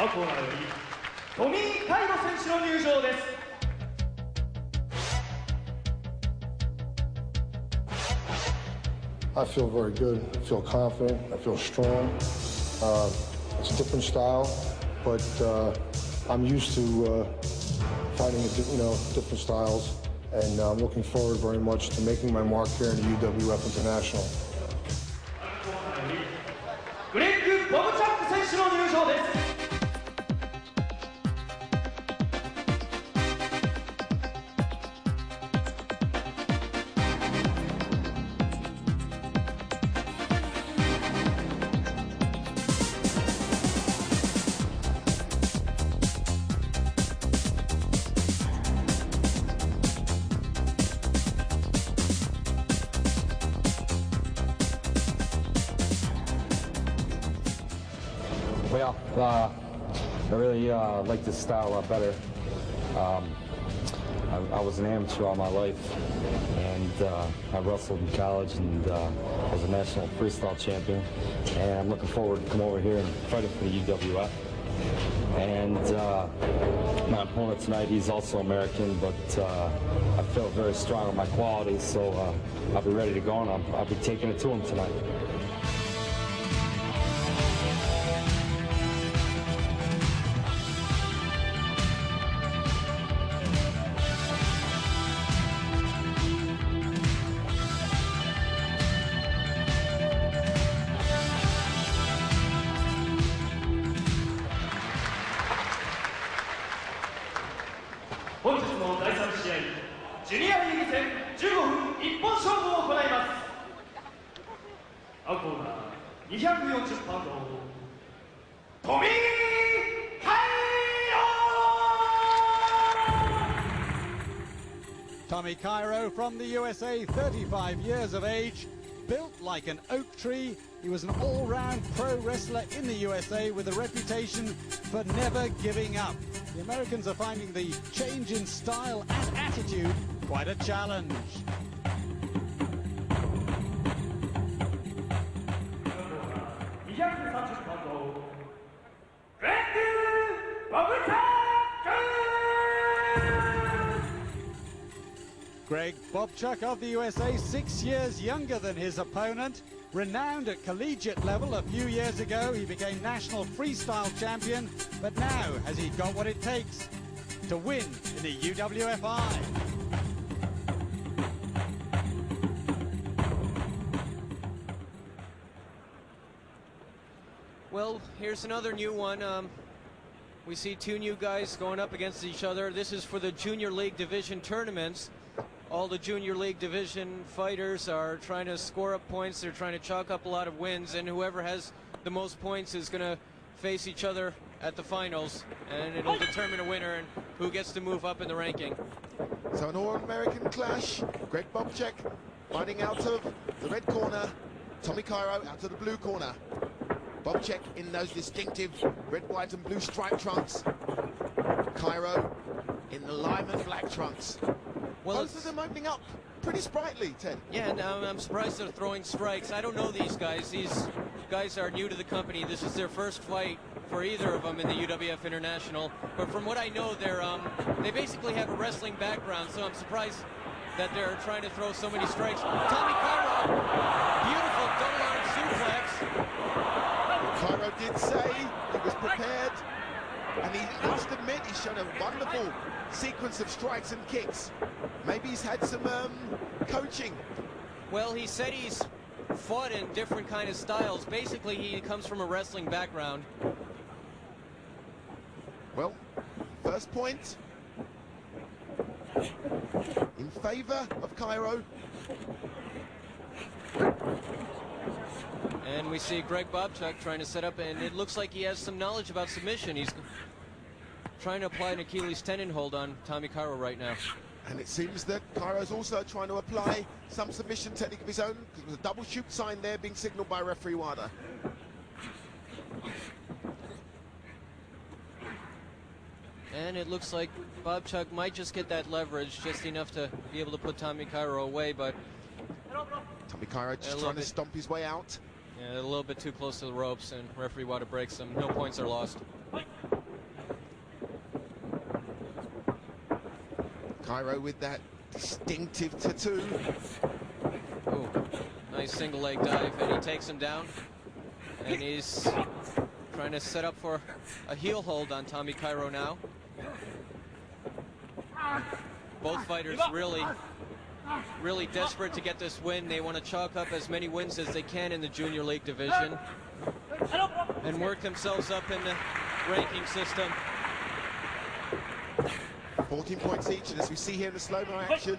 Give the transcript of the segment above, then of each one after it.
青コーナーよりトミー・カイロ選手の入場です。I feel very good. I feel confident. I feel strong. It's a different style, but I'm used to fighting different styles, and I'm looking forward very much to making my mark here in the UWF International. グレッグ・ボブチャック選手の入場です。Well, I really like this style a lot better. I was an amateur all my life, and I wrestled in college and was a national freestyle champion. And I'm looking forward to come over here and fighting for the UWF. And my opponent tonight, he's also American, but I feel very strong in my qualities, so I'll be ready to go, and I'll be taking it to him tonight. 本日の第3試合、ジュニアリーグ戦15分一本勝負を行います。青コーナー240パウンド、トミー・カイロ。 Tommy Cairo from the USA, 35 years of age, built like an oak tree. He was an all-round pro wrestler in the USA with a reputation for never giving up. The Americans are finding the change in style and attitude quite a challenge. Greg Bobchuck of the USA, 6 years younger than his opponent. Renowned at collegiate level a few years ago, he became national freestyle champion. But now, has he got what it takes to win in the UWFI? Well, here's another new one. We see two new guys going up against each other. This is for the Junior League Division tournaments. All the Junior League Division fighters are trying to score up points. They're trying to chalk up a lot of wins, and whoever has the most points is going to face each other at the finals, and it'll determine a winner and who gets to move up in the ranking. So an all-American clash. Greg Bobchak fighting out of the red corner. Tommy Cairo out of the blue corner. Bobchak in those distinctive red, white and blue striped trunks. Cairo in the lime and black trunks. Well, both of them opening up pretty sprightly, Ted. Yeah, and I'm surprised they're throwing strikes. I don't know these guys. These guys are new to the company. This is their first fight for either of them in the UWF International. But from what I know, they basically have a wrestling background, so I'm surprised that they're trying to throw so many strikes. Tommy Cairo, beautiful double-arm suplex. Cairo did say he was prepared, and he must admit he's shown a wonderful sequence of strikes and kicks. Maybe he's had some coaching. Well, he said he's fought in different kind of styles. Basically, he comes from a wrestling background. Well, first point in favor of Cairo. And we see Greg Bobchuck trying to set up, and it looks like he has some knowledge about submission. He's trying to apply an Achilles tendon hold on Tommy Cairo right now. And it seems that Cairo's also trying to apply some submission technique of his own, because there was a double shoot sign there being signaled by referee Wada. And it looks like Bobchuck might just get that leverage, just enough to be able to put Tommy Cairo away, but Tommy Cairo just trying to stomp his way out. Yeah, a little bit too close to the ropes, and referee Wada breaks him. No points are lost. Cairo with that distinctive tattoo. Ooh, nice single leg dive, and he takes him down. And he's trying to set up for a heel hold on Tommy Cairo now. Both fighters really desperate to get this win. They want to chalk up as many wins as they can in the junior league division and work themselves up in the ranking system. 14 points each, and as we see here in the slow-mo action,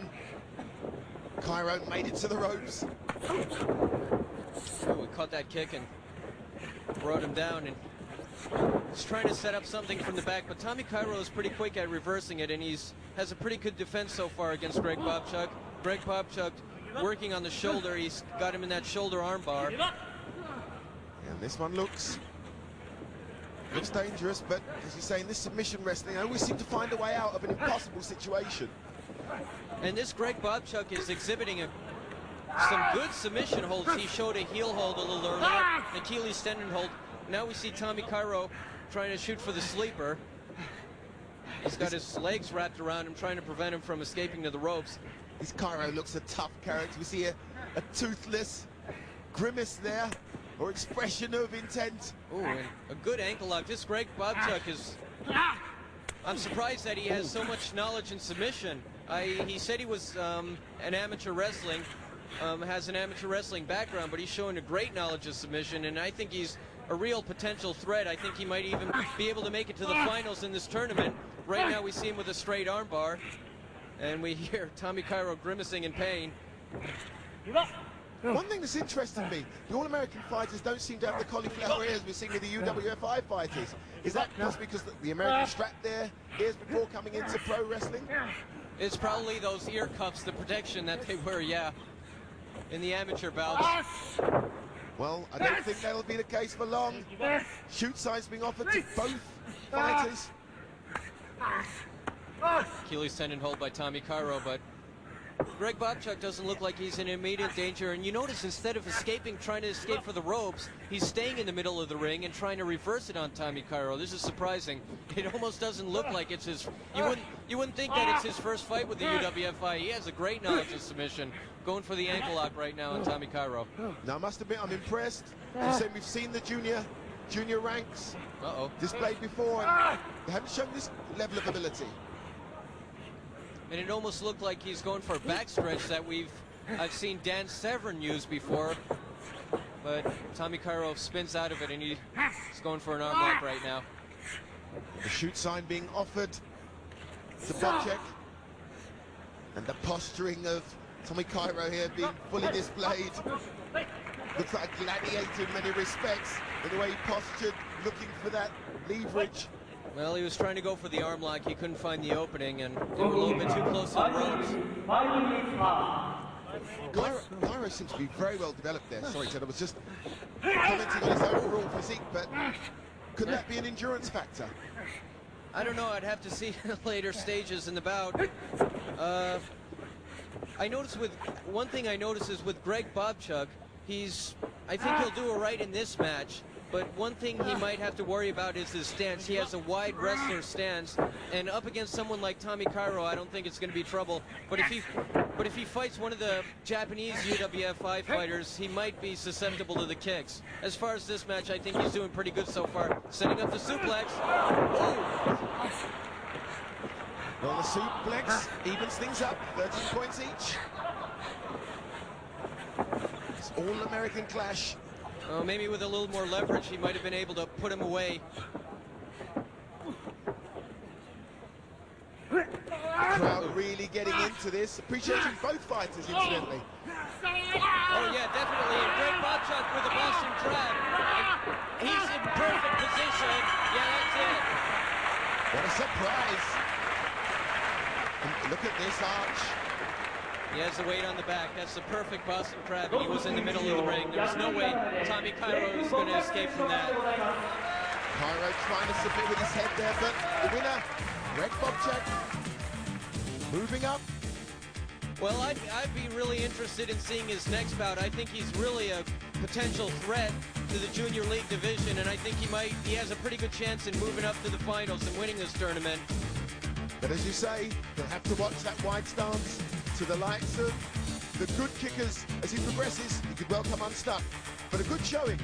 Cairo made it to the ropes. Oh, we caught that kick and brought him down, and he's trying to set up something from the back, but Tommy Cairo is pretty quick at reversing it, and has a pretty good defense so far against Greg Bobchuck. Greg Bobchuck working on the shoulder. He's got him in that shoulder armbar. And this one looks dangerous, but as you say, in this submission wrestling, I always seem to find a way out of an impossible situation. And this Greg Bobchuck is exhibiting some good submission holds. He showed a heel hold a little earlier, an Achilles tendon hold. Now we see Tommy Cairo trying to shoot for the sleeper. He's got his legs wrapped around him, trying to prevent him from escaping to the ropes. This Cairo looks a tough character. We see a toothless grimace there, or expression of intent. Ooh, and a good ankle lock. This Greg Bobchuck is... I'm surprised that he has so much knowledge in submission. He said he was an amateur wrestling, has an amateur wrestling background, but he's showing a great knowledge of submission, and I think he's a real potential threat. I think he might even be able to make it to the finals in this tournament. Right now we see him with a straight armbar, and we hear Tommy Cairo grimacing in pain. One thing that's interesting me, the All-American fighters don't seem to have the cauliflower ears we're seeing with the UWFI fighters. Is that just because the Americans strapped their ears before coming into pro wrestling? It's probably those ear cuffs, the protection that they wear, yeah, in the amateur bouts. Well, I don't think that'll be the case for long. Shoot signs being offered to both fighters. Achilles tendon hold by Tommy Cairo, but Greg Bobchuck doesn't look like he's in immediate danger. And you notice instead of escaping, trying to escape for the ropes, he's staying in the middle of the ring and trying to reverse it on Tommy Cairo. This is surprising. It almost doesn't look like it's his... You wouldn't think that it's his first fight with the UWFI. He has a great knowledge of submission. Going for the ankle lock right now on Tommy Cairo. Now, I must admit, I'm impressed. You said we've seen the junior ranks displayed before, and they haven't shown this level of ability. And it almost looked like he's going for a backstretch that I've seen Dan Severn use before. But Tommy Cairo spins out of it, and he's going for an arm lock right now. The shoot sign being offered to Bobchuck, and the posturing of Tommy Cairo here being fully displayed. Looks like a gladiator in many respects, in the way he postured, looking for that leverage. Well, he was trying to go for the arm lock. He couldn't find the opening, and they were a little bit too close to the ropes. Cairo seems to be very well developed there. Sorry, Ted, I was just commenting on his overall physique, but could that be an endurance factor? I don't know. I'd have to see later stages in the bout. One thing I notice is with Greg Bobchuck, I think he'll do all right in this match. But one thing he might have to worry about is his stance. He has a wide wrestler stance, and up against someone like Tommy Cairo, I don't think it's going to be trouble. But if he fights one of the Japanese UWFI fighters, he might be susceptible to the kicks. As far as this match, I think he's doing pretty good so far. Setting up the suplex. Oh! Well, the suplex evens things up. 13 points each. It's all-American clash. Maybe with a little more leverage, he might have been able to put him away. The crowd really getting into this, appreciating both fighters, incidentally. Oh, yeah, definitely. And Greg Bobchuck with a Boston Crab. He's in perfect position. Yeah, that's it. What a surprise. And look at this arch. He has the weight on the back. That's the perfect Boston Crab, and he was in the middle of the ring. There's no way Tommy Cairo is going to escape from that. Cairo trying to submit with his head there, but the winner, Greg Bobchuck, moving up. Well, I'd be really interested in seeing his next bout. I think he's really a potential threat to the junior league division, and I think he has a pretty good chance in moving up to the finals and winning this tournament. But as you say, you'll have to watch that wide stance to the likes of the good kickers. As he progresses, he could well come unstuck. But a good showing